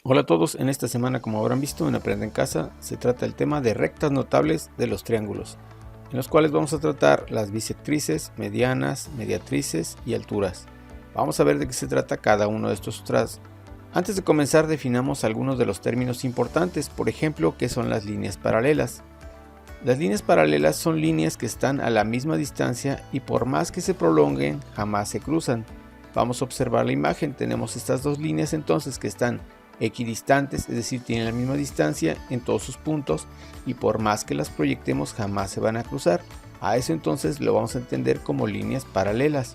Hola a todos, en esta semana, como habrán visto en Aprende en Casa, se trata el tema de rectas notables de los triángulos, en los cuales vamos a tratar las bisectrices, medianas, mediatrices y alturas. Vamos a ver de qué se trata cada uno de estos trazos. Antes de comenzar, definamos algunos de los términos importantes, por ejemplo, qué son las líneas paralelas. Las líneas paralelas son líneas que están a la misma distancia y por más que se prolonguen, jamás se cruzan. Vamos a observar la imagen, tenemos estas dos líneas entonces que están equidistantes, es decir, tienen la misma distancia en todos sus puntos y por más que las proyectemos jamás se van a cruzar. A eso entonces lo vamos a entender como líneas paralelas.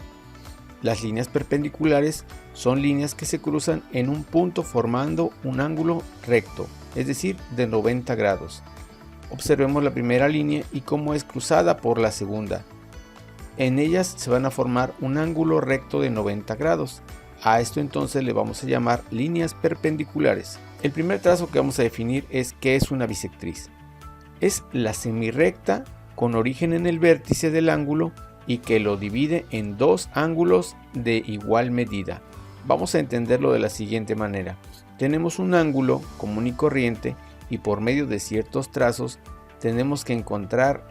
Las líneas perpendiculares son líneas que se cruzan en un punto formando un ángulo recto, es decir, de 90 grados. Observemos la primera línea y cómo es cruzada por la segunda. En ellas se van a formar un ángulo recto de 90 grados. A esto entonces le vamos a llamar líneas perpendiculares. El primer trazo que vamos a definir es qué es una bisectriz. Es la semirrecta con origen en el vértice del ángulo y que lo divide en dos ángulos de igual medida. Vamos a entenderlo de la siguiente manera. Tenemos un ángulo común y corriente y por medio de ciertos trazos tenemos que encontrar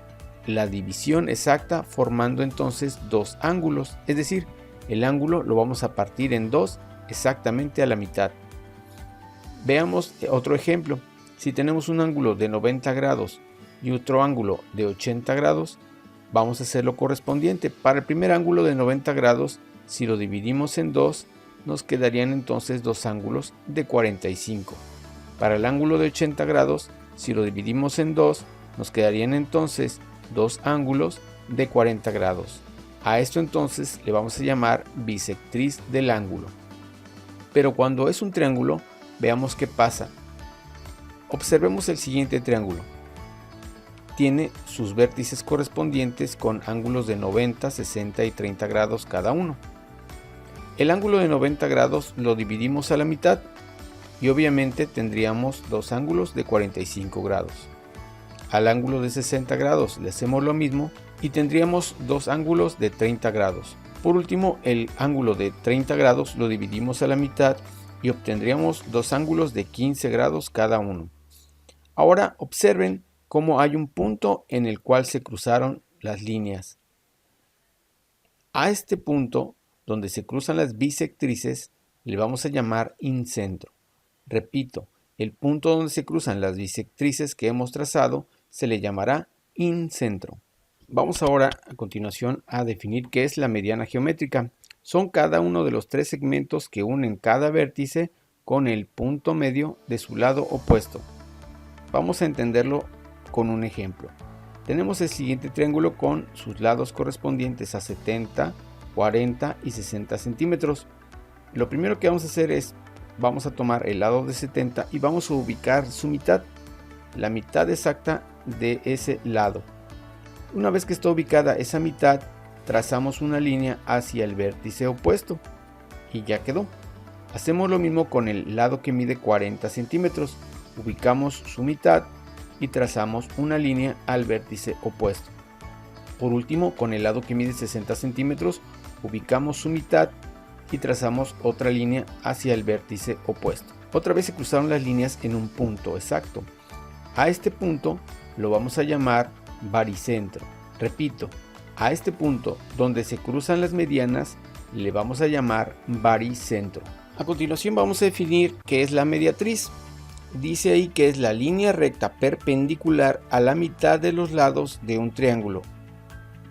la división exacta formando entonces dos ángulos, es decir, el ángulo lo vamos a partir en dos exactamente a la mitad. Veamos otro ejemplo. Si tenemos un ángulo de 90 grados y otro ángulo de 80 grados, vamos a hacer lo correspondiente. Para el primer ángulo de 90 grados, si lo dividimos en dos, nos quedarían entonces dos ángulos de 45. Para el ángulo de 80 grados, si lo dividimos en dos, nos quedarían entonces dos ángulos de 40 grados. A esto entonces le vamos a llamar bisectriz del ángulo. Pero cuando es un triángulo, veamos qué pasa. Observemos el siguiente triángulo. Tiene sus vértices correspondientes con ángulos de 90, 60 y 30 grados cada uno. El ángulo de 90 grados lo dividimos a la mitad y obviamente tendríamos dos ángulos de 45 grados. Al ángulo de 60 grados le hacemos lo mismo y tendríamos dos ángulos de 30 grados. Por último, el ángulo de 30 grados lo dividimos a la mitad y obtendríamos dos ángulos de 15 grados cada uno. Ahora observen cómo hay un punto en el cual se cruzaron las líneas. A este punto, donde se cruzan las bisectrices, le vamos a llamar incentro. Repito, el punto donde se cruzan las bisectrices que hemos trazado se le llamará incentro. Vamos ahora a continuación a definir qué es la mediana geométrica. Son cada uno de los tres segmentos que unen cada vértice con el punto medio de su lado opuesto. Vamos a entenderlo con un ejemplo. Tenemos el siguiente triángulo con sus lados correspondientes a 70, 40 y 60 centímetros. Lo primero que vamos a hacer es, vamos a tomar el lado de 70 y vamos a ubicar su mitad, la mitad exacta de ese lado. Una vez que está ubicada esa mitad, trazamos una línea hacia el vértice opuesto y ya quedó. Hacemos lo mismo con el lado que mide 40 centímetros. Ubicamos su mitad y trazamos una línea al vértice opuesto. Por último, con el lado que mide 60 centímetros, ubicamos su mitad y trazamos otra línea hacia el vértice opuesto. Otra vez se cruzaron las líneas en un punto exacto. A este punto lo vamos a llamar baricentro. Repito, a este punto donde se cruzan las medianas le vamos a llamar baricentro. A continuación vamos a definir qué es la mediatriz. Dice ahí que es la línea recta perpendicular a la mitad de los lados de un triángulo.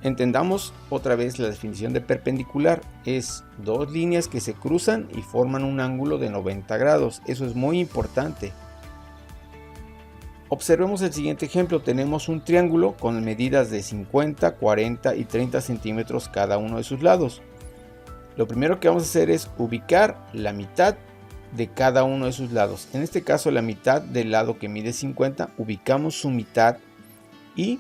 Entendamos otra vez la definición de perpendicular. Es dos líneas que se cruzan y forman un ángulo de 90 grados. Eso es muy importante. Observemos el siguiente ejemplo. Tenemos un triángulo con medidas de 50, 40 y 30 centímetros cada uno de sus lados. Lo primero que vamos a hacer es ubicar la mitad de cada uno de sus lados. En este caso, la mitad del lado que mide 50, ubicamos su mitad y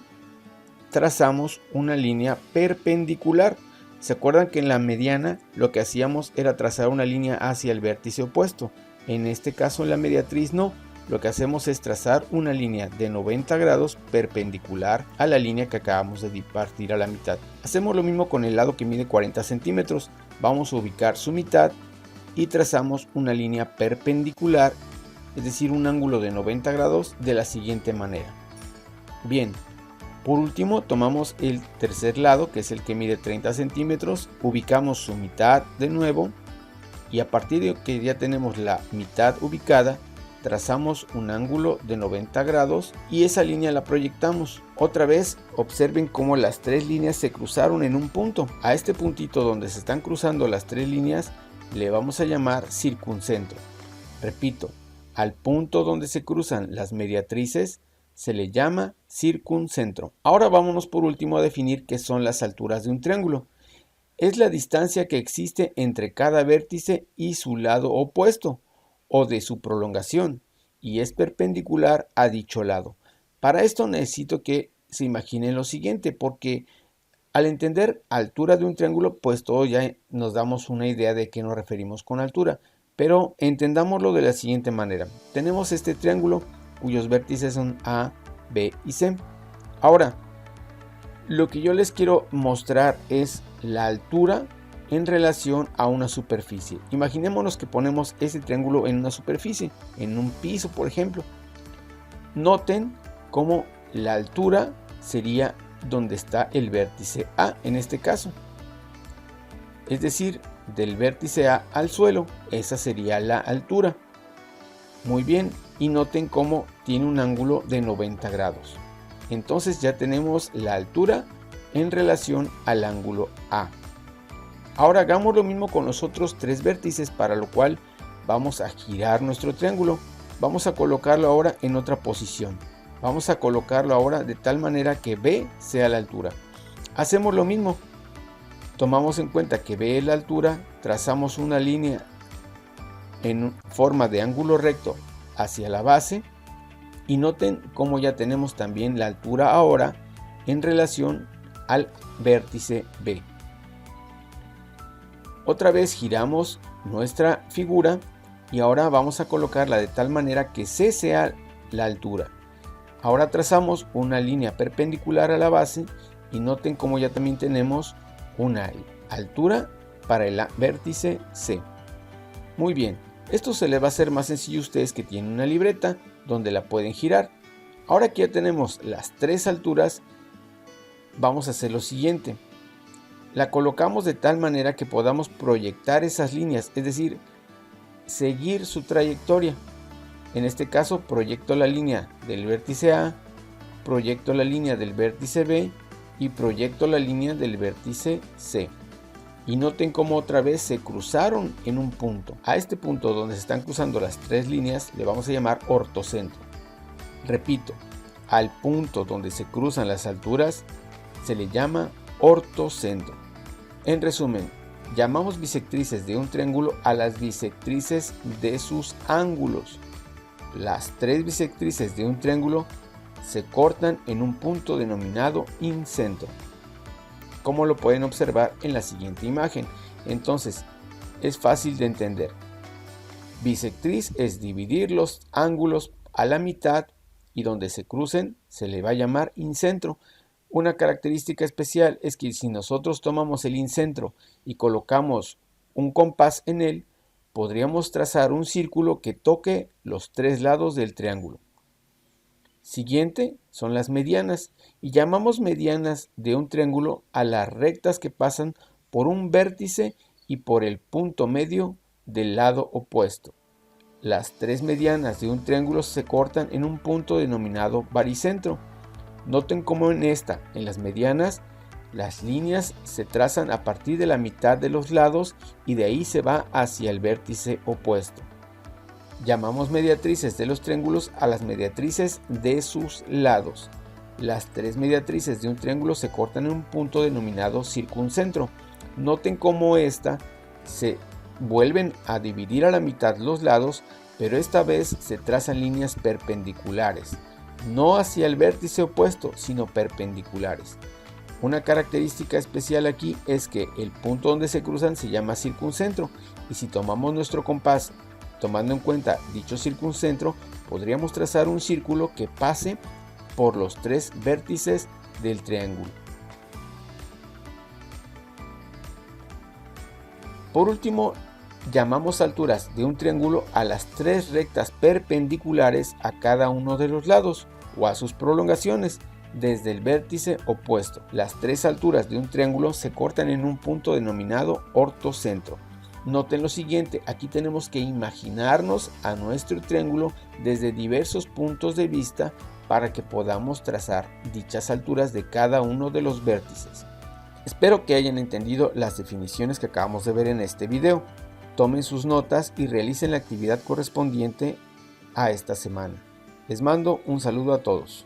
trazamos una línea perpendicular. ¿Se acuerdan que en la mediana lo que hacíamos era trazar una línea hacia el vértice opuesto? En este caso, en la mediatriz no. Lo que hacemos es trazar una línea de 90 grados perpendicular a la línea que acabamos de partir a la mitad. Hacemos lo mismo con el lado que mide 40 centímetros. Vamos a ubicar su mitad y trazamos una línea perpendicular es decir, un ángulo de 90 grados de la siguiente manera. Bien, por último tomamos el tercer lado, que es el que mide 30 centímetros, ubicamos su mitad de nuevo y a partir de que ya tenemos la mitad ubicada, trazamos un ángulo de 90 grados y esa línea la proyectamos. Otra vez observen cómo las tres líneas se cruzaron en un punto. A este puntito donde se están cruzando las tres líneas le vamos a llamar circuncentro. Repito, al punto donde se cruzan las mediatrices se le llama circuncentro. Ahora vámonos por último a definir qué son las alturas de un triángulo. Es la distancia que existe entre cada vértice y su lado opuesto o de su prolongación y es perpendicular a dicho lado. Para esto necesito que se imaginen lo siguiente, porque al entender altura de un triángulo, pues todos ya nos damos una idea de qué nos referimos con altura, pero entendámoslo de la siguiente manera. Tenemos este triángulo cuyos vértices son A, B y C. Ahora, lo que yo les quiero mostrar es la altura en relación a una superficie. Imaginémonos que ponemos ese triángulo en una superficie, en un piso por ejemplo. Noten cómo la altura sería donde está el vértice A en este caso. Es decir, del vértice A al suelo, esa sería la altura. Muy bien, y noten cómo tiene un ángulo de 90 grados. Entonces ya tenemos la altura en relación al ángulo A. Ahora hagamos lo mismo con los otros tres vértices, para lo cual vamos a girar nuestro triángulo. Vamos a colocarlo ahora en otra posición. Vamos a colocarlo ahora de tal manera que B sea la altura. Hacemos lo mismo. Tomamos en cuenta que B es la altura, trazamos una línea en forma de ángulo recto hacia la base y noten cómo ya tenemos también la altura ahora en relación al vértice B. Otra vez giramos nuestra figura y ahora vamos a colocarla de tal manera que C sea la altura. Ahora trazamos una línea perpendicular a la base y noten cómo ya también tenemos una altura para el vértice C. Muy bien, esto se les va a hacer más sencillo a ustedes que tienen una libreta donde la pueden girar. Ahora que ya tenemos las tres alturas, vamos a hacer lo siguiente. La colocamos de tal manera que podamos proyectar esas líneas, es decir, seguir su trayectoria. En este caso proyecto la línea del vértice A, proyecto la línea del vértice B y proyecto la línea del vértice C. Y noten cómo otra vez se cruzaron en un punto. A este punto donde se están cruzando las tres líneas le vamos a llamar ortocentro. Repito, al punto donde se cruzan las alturas se le llama ortocentro. En resumen, llamamos bisectrices de un triángulo a las bisectrices de sus ángulos. Las tres bisectrices de un triángulo se cortan en un punto denominado incentro, como lo pueden observar en la siguiente imagen. Entonces, es fácil de entender. Bisectriz es dividir los ángulos a la mitad y donde se crucen se le va a llamar incentro. Una característica especial es que si nosotros tomamos el incentro y colocamos un compás en él, podríamos trazar un círculo que toque los tres lados del triángulo. Siguiente son las medianas y llamamos medianas de un triángulo a las rectas que pasan por un vértice y por el punto medio del lado opuesto. Las tres medianas de un triángulo se cortan en un punto denominado baricentro. Noten cómo en las medianas, las líneas se trazan a partir de la mitad de los lados y de ahí se va hacia el vértice opuesto. Llamamos mediatrices de los triángulos a las mediatrices de sus lados. Las tres mediatrices de un triángulo se cortan en un punto denominado circuncentro. Noten cómo se vuelven a dividir a la mitad los lados, pero esta vez se trazan líneas perpendiculares. No hacia el vértice opuesto, sino perpendiculares. Una característica especial aquí es que el punto donde se cruzan se llama circuncentro y si tomamos nuestro compás tomando en cuenta dicho circuncentro, podríamos trazar un círculo que pase por los tres vértices del triángulo. Por último, Llamamos alturas de un triángulo a las tres rectas perpendiculares a cada uno de los lados o a sus prolongaciones desde el vértice opuesto. Las tres alturas de un triángulo se cortan en un punto denominado ortocentro. Noten lo siguiente, aquí tenemos que imaginarnos a nuestro triángulo desde diversos puntos de vista para que podamos trazar dichas alturas de cada uno de los vértices. Espero que hayan entendido las definiciones que acabamos de ver en este video. Tomen sus notas y realicen la actividad correspondiente a esta semana. Les mando un saludo a todos.